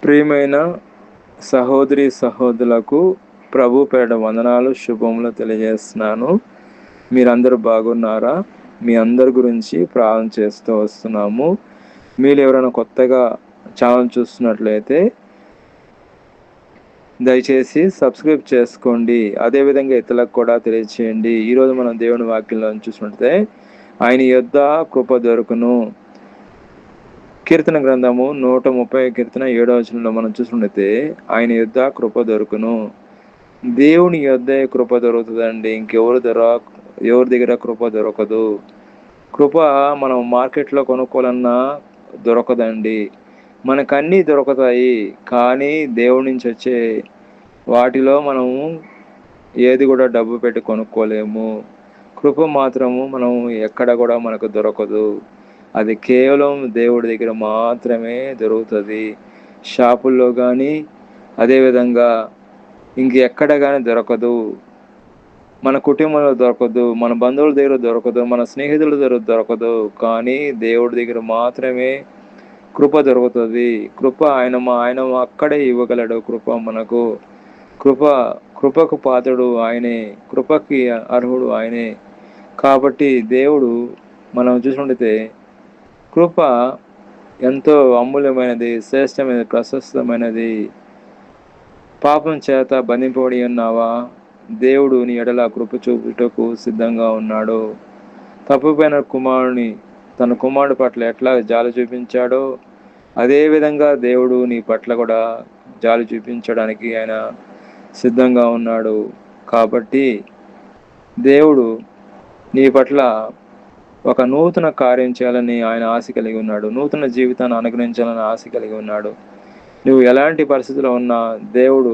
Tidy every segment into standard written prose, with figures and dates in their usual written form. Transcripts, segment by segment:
ప్రియమైన సహోదరి సహోదరులకు ప్రభు పేరిట వందనాలు శుభములు తెలియజేస్తున్నాను. మీరందరూ బాగున్నారా? మీ అందరి గురించి ప్రార్థన చేస్తూ వస్తున్నాము. మీరు ఎవరైనా కొత్తగా ఛానల్ చూస్తున్నట్లయితే దయచేసి సబ్స్క్రైబ్ చేసుకోండి. అదేవిధంగా ఇతరులకు కూడా తెలియచేయండి. ఈరోజు మనం దేవుని వాక్యంలో చూసినట్లయితే ఆయన యొద్ద కృప దొరుకును. కీర్తన గ్రంథము 130 కీర్తన 7వ వచనంలో మనం చూసుకుంటే ఆయన యొద్ద కృప దొరుకును. దేవుని యొద్దే కృప దొరుకుతుందండి. ఎవరి దగ్గర కృప దొరకదు. కృప మనం మార్కెట్లో కొనుక్కోవాలన్నా దొరకదండి. మనకు అన్నీ దొరుకుతాయి, కానీ దేవుడి నుంచి వచ్చే వాటిలో మనము ఏది కూడా డబ్బు పెట్టి కొనుక్కోలేము. కృప మాత్రము మనం ఎక్కడ కూడా మనకు దొరకదు. అది కేవలం దేవుడి దగ్గర మాత్రమే దొరుకుతుంది. షాపుల్లో కానీ అదేవిధంగా ఇంకెక్కడ కానీ దొరకదు. మన కుటుంబంలో దొరకదు, మన బంధువుల దగ్గర దొరకదు, మన స్నేహితుల దగ్గర దొరకదు. కానీ దేవుడి దగ్గర మాత్రమే కృప దొరుకుతుంది. కృప ఆయన అక్కడే ఇవ్వగలడు. కృప మనకు కృపకు పాత్రుడు ఆయనే, కృపకి అర్హుడు ఆయనే. కాబట్టి దేవుడు మనం చూసుకుంటే కృప ఎంతో అమూల్యమైనది, శ్రేష్టమైనది, ప్రశస్తమైనది. పాపం చేత బంధింపబడి ఉన్నావా? దేవుడు నీ ఎడల కృప చూపుటకు సిద్ధంగా ఉన్నాడు. తప్పిపోయిన కుమారుని తన కుమారుడు పట్ల ఎట్లా జాలి చూపించాడో అదేవిధంగా దేవుడు నీ పట్ల కూడా జాలి చూపించడానికి ఆయన సిద్ధంగా ఉన్నాడు. కాబట్టి దేవుడు నీ పట్ల ఒక నూతన కార్యం చేయాలని ఆయన ఆశ కలిగి ఉన్నాడు. నూతన జీవితాన్ని అనుగ్రహించాలని ఆశ కలిగి ఉన్నాడు. నువ్వు ఎలాంటి పరిస్థితిలో ఉన్నా దేవుడు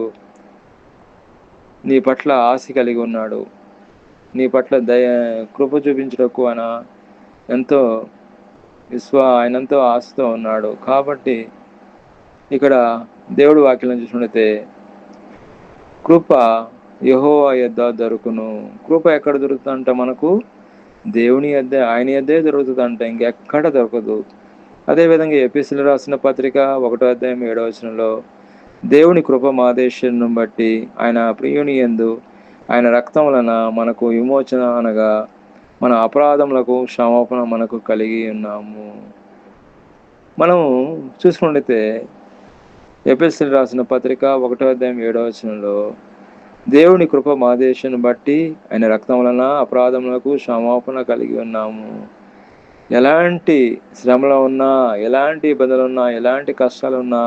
నీ పట్ల ఆశ కలిగి ఉన్నాడు. నీ పట్ల కృప చూపించటకు ఆయన ఎంతో ఆశతో ఉన్నాడు. కాబట్టి ఇక్కడ దేవుడు వాక్యం చూసినట్లయితే కృప యెహోవా యొద్ద దొరుకును. కృప ఎక్కడ దొరుకుతుందంట? మనకు దేవుని యొద్దే, ఆయన యొద్దే దొరుకుతుందంట, ఇంకెక్కడ దొరకదు. అదేవిధంగా ఎఫెసీయులకు రాసిన పత్రిక 1వ అధ్యాయం 7వ వచనంలో దేవుని కృప మాదేశను బట్టి ఆయన ప్రియుని యందు ఆయన రక్తం వలన మనకు విమోచన, అనగా మన అపరాధములకు క్షమాపణ మనకు కలిగి ఉన్నాము. మనము చూసుకుంటే ఎఫెసీయులకు రాసిన పత్రిక 1వ అధ్యాయం 7వ వచనంలో దేవుని కృప మాదేశను బట్టి ఆయన రక్తం వలన అపరాధములకు క్షమాపణ కలిగి ఉన్నాము. ఎలాంటి శ్రమలు ఉన్నా, ఎలాంటి ఇబ్బందులు ఉన్నా, ఎలాంటి కష్టాలు ఉన్నా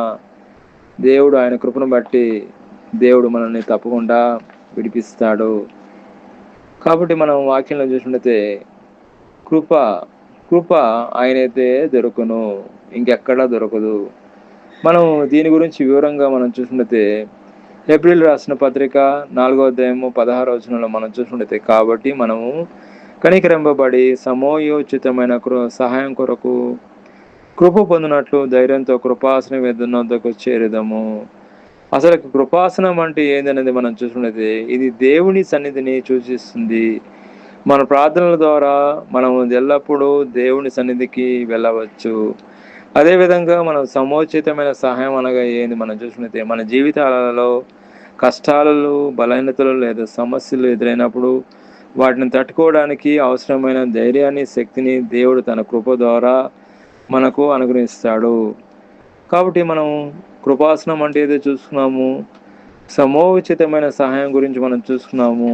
దేవుడు ఆయన కృపను బట్టి దేవుడు మనల్ని తప్పకుండా విడిపిస్తాడు. కాబట్టి మనం వాక్యంలో చూసినట్లయితే కృప ఆయనైతే దొరుకును, ఇంకెక్కడా దొరకదు. మనం దీని గురించి వివరంగా మనం చూసినట్లయితే ఏప్రిల్ రాసిన పత్రిక 4వ అధ్యాయము 16వ వచనంలో మనం చూసినట్లయితే కాబట్టి మనము కనికరింపబడి సమయోచితమైన సహాయం కొరకు కృప పొందినట్లు ధైర్యంతో కృపాసనం వద్దకు చేరుదాము. అసలు కృపాసనం అంటే ఏందనేది మనం చూసుకున్నది, ఇది దేవుని సన్నిధిని సూచిస్తుంది. మన ప్రార్థనల ద్వారా మనం ఎల్లప్పుడూ దేవుని సన్నిధికి వెళ్ళవచ్చు. అదేవిధంగా మనం సమోచితమైన సహాయం అనగా ఏంది మనం చూసుకున్నది, మన జీవితాలలో కష్టాలు, బలహీనతలు లేదా సమస్యలు ఎదురైనప్పుడు వాటిని తట్టుకోవడానికి అవసరమైన ధైర్యాన్ని, శక్తిని దేవుడు తన కృప ద్వారా మనకు అనుగ్రహిస్తాడు. కాబట్టి మనం కృపాసనం అంటే ఏదో చూసుకున్నాము, సమోచితమైన సహాయం గురించి మనం చూసుకున్నాము,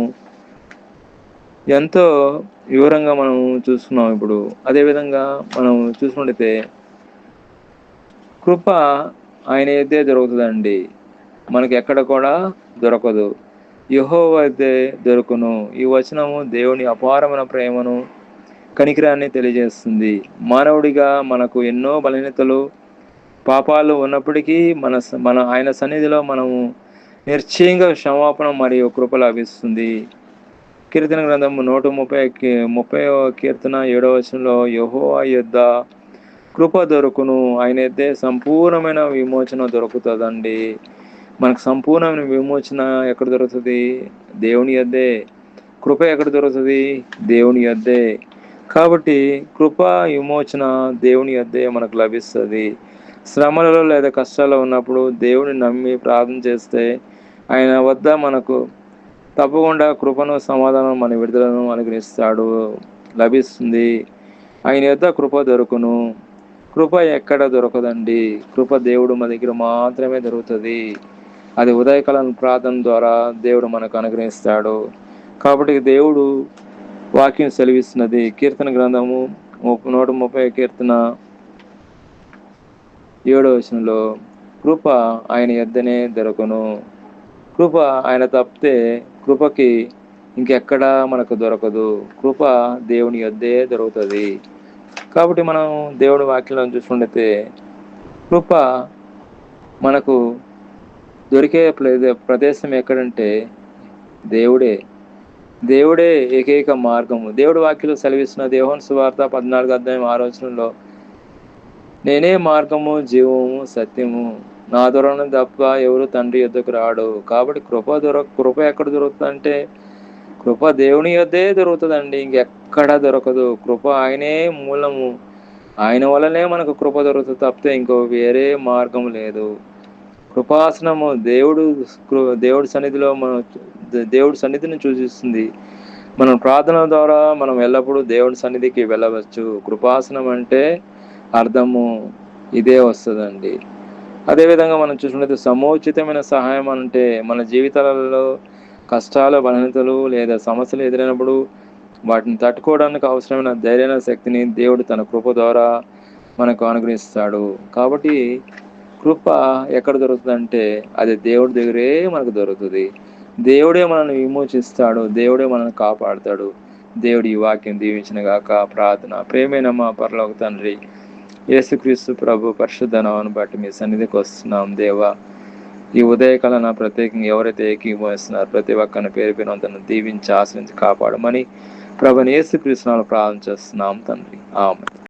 ఎంతో వివరంగా మనం చూసుకున్నాం. ఇప్పుడు అదేవిధంగా మనం చూసుకుంటే కృప ఆయన అయితే దొరుకుతుందండి, మనకి ఎక్కడ కూడా దొరకదు. యెహోవా అయితే దొరుకును. ఈ వచనము దేవుని అపారమైన ప్రేమను, కనికరాన్ని తెలియజేస్తుంది. మానవుడిగా మనకు ఎన్నో బలహీనతలు, పాపాలు ఉన్నప్పటికీ మన ఆయన సన్నిధిలో మనము నిశ్చయంగా క్షమాపణ మరియు కృప లభిస్తుంది. కీర్తన గ్రంథము 130వ కీర్తన 7వ వచనంలో యెహోవా యొద్ద కృప దొరుకును, ఆయనైతే సంపూర్ణమైన విమోచన దొరుకుతుందండి. మనకు సంపూర్ణమైన విమోచన ఎక్కడ దొరుకుతుంది? దేవుని యొద్దే. కృప ఎక్కడ దొరుకుతుంది? దేవుని యొద్దే. కాబట్టి కృప విమోచన దేవుని యొద్దే మనకు లభిస్తుంది. శ్రమలలో లేదా కష్టాల్లో ఉన్నప్పుడు దేవుని నమ్మి ప్రార్థన చేస్తే ఆయన వద్ద మనకు తప్పకుండా కృపను, సమాధానం, మన విడుదలను అనుగ్రహిస్తాడు, లభిస్తుంది. ఆయన యొద్ద కృప దొరుకును. కృప ఎక్కడ దొరకదండి. కృప దేవుడు మన దగ్గర మాత్రమే దొరుకుతుంది. అది ఉదయకాలం ప్రార్థన ద్వారా దేవుడు మనకు అనుగ్రహిస్తాడు. కాబట్టి దేవుడు వాక్యం సెలవిస్తున్నది. కీర్తన గ్రంథము 130 కీర్తన 7వ వచనంలో, కృప ఆయన యొద్దనే దొరకును. కృప ఆయన తప్పితే కృపకి ఇంకెక్కడా మనకు దొరకదు. కృప దేవుని యొద్దే దొరుకుతుంది. కాబట్టి మనం దేవుడి వాక్యంలో చూసుకుంటే కృప మనకు దొరికే ప్రదేశం ఎక్కడంటే దేవుడే. దేవుడే ఏకైక మార్గము. దేవుడి వాక్యంలో సెలవిస్తున్న యోహాను సువార్త 14వ వచనంలో, నేనే మార్గము, జీవము, సత్యము, నా ద్వారా తప్ప ఎవరు తండ్రి యొద్దకు రాడు. కాబట్టి కృప ఎక్కడ దొరుకుతుందంటే కృప దేవుని యొద్దే దొరుకుతుందండి, ఇంకెక్కడ దొరకదు. కృప ఆయనే మూలము. ఆయన వల్లనే మనకు కృప దొరుకుతుంది తప్పితే ఇంకో వేరే మార్గం లేదు. కృపాసనము దేవుడి సన్నిధిలో దేవుడి సన్నిధిని సూచిస్తుంది. మనం ప్రార్థన ద్వారా మనం ఎల్లప్పుడూ దేవుడి సన్నిధికి వెళ్ళవచ్చు. కృపాసనం అంటే అర్థము ఇదే వస్తుందండి. అదేవిధంగా మనం చూసుకుంటే సమోచితమైన సహాయం అంటే మన జీవితాలలో కష్టాలు, బలహీనతలు లేదా సమస్యలు ఎదురైనప్పుడు వాటిని తట్టుకోవడానికి అవసరమైన ధైర్య శక్తిని దేవుడు తన కృప ద్వారా మనకు అనుగ్రహిస్తాడు. కాబట్టి కృప ఎక్కడ దొరుకుతుందంటే అది దేవుడి దగ్గరే మనకు దొరుకుతుంది. దేవుడే మనల్ని విమోచిస్తాడు. దేవుడే మనల్ని కాపాడుతాడు. దేవుడి ఈ వాక్యం దీవించిన గాక. ప్రార్థన. ప్రేమైన మా పరలోక తండ్రి, యేసుక్రీస్తు ప్రభు పరిశుద్ధ నామమును బట్టి మీ సన్నిధికి వస్తున్నాం దేవా. ఈ ఉదయకాలన ప్రత్యేకంగా ఎవరైతే ఏకీభవిస్తున్నారో ప్రతి ఒక్కరిని పేరు పేరున దీవించి ఆశ్రయించి కాపాడమని ప్రభుని యేసుక్రీస్తు నామములో ప్రార్థన చేస్తున్నాం తండ్రి. ఆమేన్.